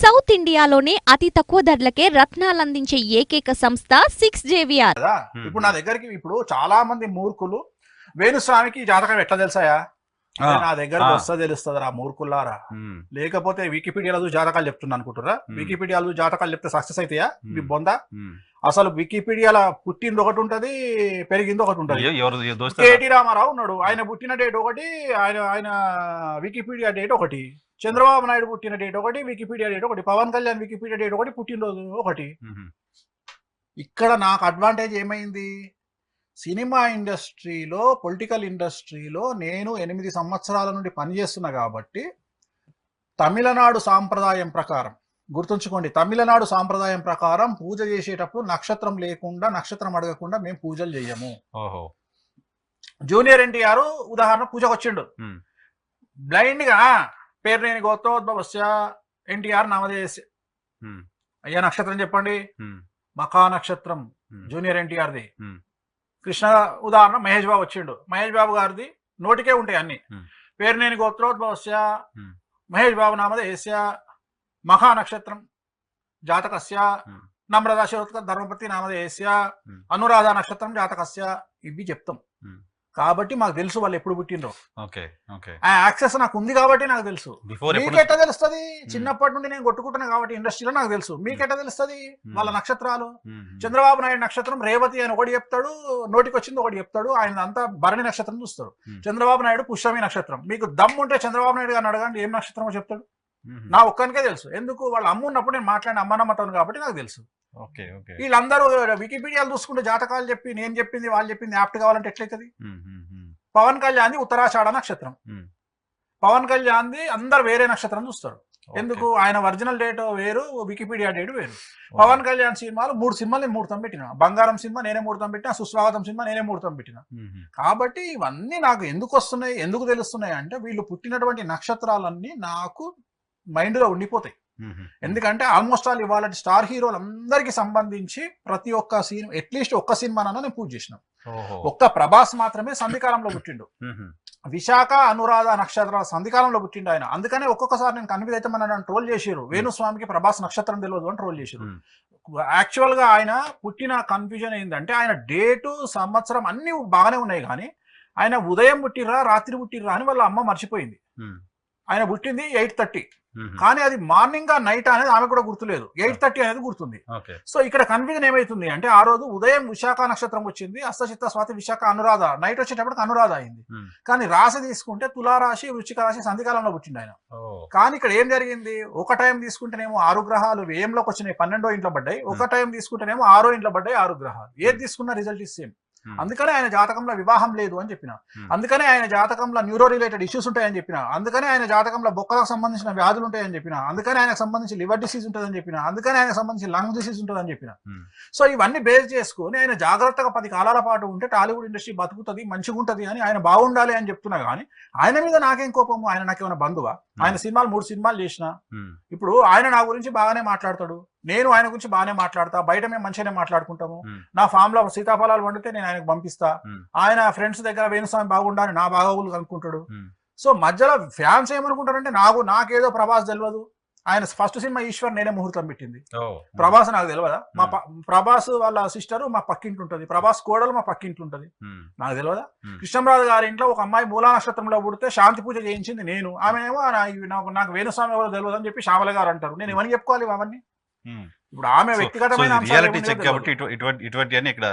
South ఇండియాలోనే అతి తక్కువ ధరలకే రత్నాలందించే ఏకైక సంస్థ 6JVR. కదా ఇప్పుడు నా దగ్గరికి ఇప్పుడు చాలా మంది మూర్ఖులు వేణుస్వామికి ఈ జాతకం ఎట్లా తెలుసాయా అంటే నా దగ్గరకు వస్తా తెలుస్తుందిరా మూర్ఖుల్లారా. లేకపోతే వికీపీడియాలో చూసి జాతకాలు చెప్తున్నా అనుకుంటారా? వికీపీడియాలో చూసి జాతకాలు చెప్తే సక్సెస్ అవుతాయా మీ బొందా? అసలు వికీపీడియాలో పుట్టింది ఒకటి ఉంటది, పెరిగింది ఒకటి ఉంటది. కేటీ రామారావు ఉన్నాడు, ఆయన పుట్టిన డేట్ ఒకటి, ఆయన వికీపీడియా డేట్ ఒకటి. చంద్రబాబు నాయుడు పుట్టిన డేట్ ఒకటి, వికీపీడియా డేట్ ఒకటి. పవన్ కళ్యాణ్ వికీపీడియా డేట్ ఒకటి, పుట్టినరోజు ఒకటి. ఇక్కడ నాకు అడ్వాంటేజ్ ఏమైంది? సినిమా ఇండస్ట్రీలో, పొలిటికల్ ఇండస్ట్రీలో నేను 8 సంవత్సరాల నుండి పనిచేస్తున్నా కాబట్టి తమిళనాడు సాంప్రదాయం ప్రకారం గుర్తుంచుకోండి, తమిళనాడు సాంప్రదాయం ప్రకారం పూజ చేసేటప్పుడు నక్షత్రం లేకుండా, నక్షత్రం అడగకుండా మేము పూజలు చెయ్యము. జూనియర్ ఎన్టీఆర్ ఉదాహరణ పూజకు వచ్చిండు, బ్లైండ్ గా పేర్నేని గోత్రోద్భవస్య ఎన్టీఆర్ నామధేయస్య. అయ్యా నక్షత్రం చెప్పండి, మఖా నక్షత్రం జూనియర్ ఎన్టీఆర్ది. కృష్ణ ఉదాహరణ మహేష్ బాబు వచ్చిండు, మహేష్ బాబు గారిది నోటికే ఉంటాయి అన్ని. పేర్నేని గోత్రోద్భవస్య మహేష్ బాబు నామధేయస్య మఖా నక్షత్రం జాతకస్య నమ్రతా శిరోత్క ధర్మపతి నామధేయస్య అనురాధ నక్షత్రం జాతకస్య. ఇవి చెప్తాం కాబట్టి మాకు తెలుసు వాళ్ళు ఎప్పుడు పుట్టిండ్రో. ఆ యాక్సెస్ నాకు ఉంది కాబట్టి నాకు తెలుసు. మీకెట్లా తెలుస్తుంది? చిన్నప్పటి నుండి నేను కొట్టుకుంటున్నా కాబట్టి ఇండస్ట్రీలో నాకు తెలుసు. మీకెట్లా తెలుస్తుంది వాళ్ళ నక్షత్రాలు? చంద్రబాబు నాయుడు నక్షత్రం రేవతి అని ఒకటి చెప్తాడు, నోటికి వచ్చింది ఒకటి చెప్తాడు. ఆయన అంతా భరణి నక్షత్రం చూస్తాడు. చంద్రబాబు నాయుడు పుష్యమి నక్షత్రం. మీకు దమ్ము ఉంటే చంద్రబాబు నాయుడు గారిని అడగండి ఏం నక్షత్రమో చెప్తాడు. నా ఒక్కనికే తెలుసు. ఎందుకు? వాళ్ళు అమ్మ ఉన్నప్పుడు నేను మాట్లాడిన అమ్మనమ్మతాను కాబట్టి నాకు తెలుసు. వీళ్ళందరూ వికీపీడియాలు చూసుకుంటే జాతకాలు చెప్పి నేను చెప్పింది వాళ్ళు చెప్పింది యాప్ట్ కావాలంటే ఎట్లయితుంది? పవన్ కళ్యాణ్ది ఉత్తరాషాఢ నక్షత్రం, పవన్ కళ్యాణ్ది అందరు వేరే నక్షత్రం చూస్తారు. ఎందుకు? ఆయన ఒరిజినల్ డేట్ వేరు, వికీపీడియా డేట్ వేరు. పవన్ కళ్యాణ్ సినిమాలు 3 సినిమాలు నేను ముహూర్తం పెట్టిన. బంగారం సినిమా నేనే ముహూర్తం పెట్టిన, సుస్వాగతం సినిమా నేనే ముహూర్తం పెట్టిన. కాబట్టి ఇవన్నీ నాకు ఎందుకు వస్తున్నాయి, ఎందుకు తెలుస్తున్నాయి అంటే వీళ్ళు పుట్టినటువంటి నక్షత్రాలన్నీ నాకు మైండ్ లో ఉండిపోతాయి. ఎందుకంటే ఆల్మోస్ట్ ఆల్ ఇవాళ స్టార్ హీరోలు అందరికి సంబంధించి ప్రతి ఒక్క సినిమా అట్లీస్ట్ ఒక్క సినిమానన్నా నేను పూజ చేసిన. ఒక్క ప్రభాస్ మాత్రమే సంధికాలంలో పుట్టిండు. విశాఖ అనురాధ నక్షత్రాల సంధికాలంలో పుట్టిండు ఆయన. అందుకనే ఒక్కొక్కసారి నేను కన్ఫ్యూజ్ అయితే నన్ను ట్రోల్ చేసారు, వేణుస్వామికి ప్రభాస్ నక్షత్రం తెలియదు అని ట్రోల్ చేసారు. యాక్చువల్ గా ఆయన పుట్టిన కన్ఫ్యూజన్ ఏంటంటే ఆయన డేటు సంవత్సరం అన్ని బాగానే ఉన్నాయి, కానీ ఆయన ఉదయం పుట్టిర్రా రాత్రి పుట్టిర్రా అని వాళ్ళ అమ్మ మర్చిపోయింది. ఆయన పుట్టింది 8:30, కానీ అది మార్నింగ్ నైట్ అనేది ఆమె కూడా గుర్తులేదు, 8:30 అనేది గుర్తుంది. సో ఇక్కడ కన్ఫ్యూజన్ ఏమైతుంది అంటే ఆ రోజు ఉదయం విశాఖ నక్షత్రం వచ్చింది, అస్తచిత్త స్వాతి విశాఖ అనురాధ, నైట్ వచ్చేటప్పటికి అనురాధ అయింది. కానీ రాశి తీసుకుంటే తులారాశి వృశ్చిక రాశి సంధికాలంలో పుట్టిండు ఆయన. కానీ ఇక్కడ ఏం జరిగింది? ఒక టైం తీసుకుంటేనేమో 6 గ్రహాలు వ్యయంలోకి వచ్చినాయి, 12వ ఇంట్లో పడ్డాయి. ఒక టైం తీసుకుంటేనేమో 6వ ఇంట్లో పడ్డాయి 6 గ్రహాలు. ఏది తీసుకున్న రిజల్ట్ ఇస్ సేమ్. అందుకనే ఆయన జాతకంలో వివాహం లేదు అని చెప్పిన. అందుకనే ఆయన జాతకంలో న్యూరో రిలేటెడ్ ఇష్యూస్ ఉంటాయని చెప్పిన. అందుకనే ఆయన జాతకంలో బొక్కలకు సంబంధించిన వ్యాధులు ఉంటాయని చెప్పిన. అందుకనే ఆయనకు సంబంధించి లివర్ డిసీజ్ ఉంటుందని చెప్పిన. అందుకనే ఆయనకు సంబంధించి లంగ్ డిసీజ్ ఉంటుందని చెప్పిన. సో ఇవన్నీ బేస్ చేసుకుని ఆయన జాగ్రత్తగా 10 కాలాల పాటు ఉంటే టాలీవుడ్ ఇండస్ట్రీ బతుకుతుంది, మంచిగా ఉంటుంది అని ఆయన బాగుండాలి అని చెప్తున్నా. కానీ ఆయన మీద నాకేం కోపము? ఆయన నాకేమైనా బంధువా? ఆయన సినిమాలు 3 సినిమాలు చేసిన. ఇప్పుడు ఆయన నా గురించి బాగానే మాట్లాడతాడు, నేను ఆయన గురించి బాగానే మాట్లాడతా, బయట మేము మంచిగానే మాట్లాడుకుంటాము. నా ఫామ్ లో సీతాఫలాలు వండితే నేను ఆయనకు పంపిస్తా. ఆయన ఫ్రెండ్స్ దగ్గర వేణుస్వామి బాగుండాలని నా బాగోగులు కనుక్కుంటాడు. సో మధ్యలో ఫ్యాన్స్ ఏమనుకుంటారంటే నాకేదో ప్రభాస్ తెలియదు. ఆయన ఫస్ట్ సినిమా ఈశ్వర్ నేనే ముహూర్తం పెట్టింది. ప్రభాస్ నాకు తెలియదా? మా ప్రభాస్ వాళ్ళ సిస్టర్ మా పక్కింటి ఉంటుంది, ప్రభాస్ కోడలు మా పక్కింటి ఉంటుంది, నాకు తెలియదా? కృష్ణంరాజు గారి ఇంట్లో ఒక అమ్మాయి మూలా నక్షత్రంలో పుడితే శాంతి పూజ చేయించింది నేను. ఆమె ఏమో నాకు వేణుస్వామి ఎవరో తెలియదు అని చెప్పి శ్యామల గారు అంటారు. నేను ఏమని చెప్పుకోవాలి అవన్నీ? ఇప్పుడు ఆమె వ్యక్తిగతమైన రియాలిటీ చెక్ కాబట్టి ఇటువంటి ఇక్కడ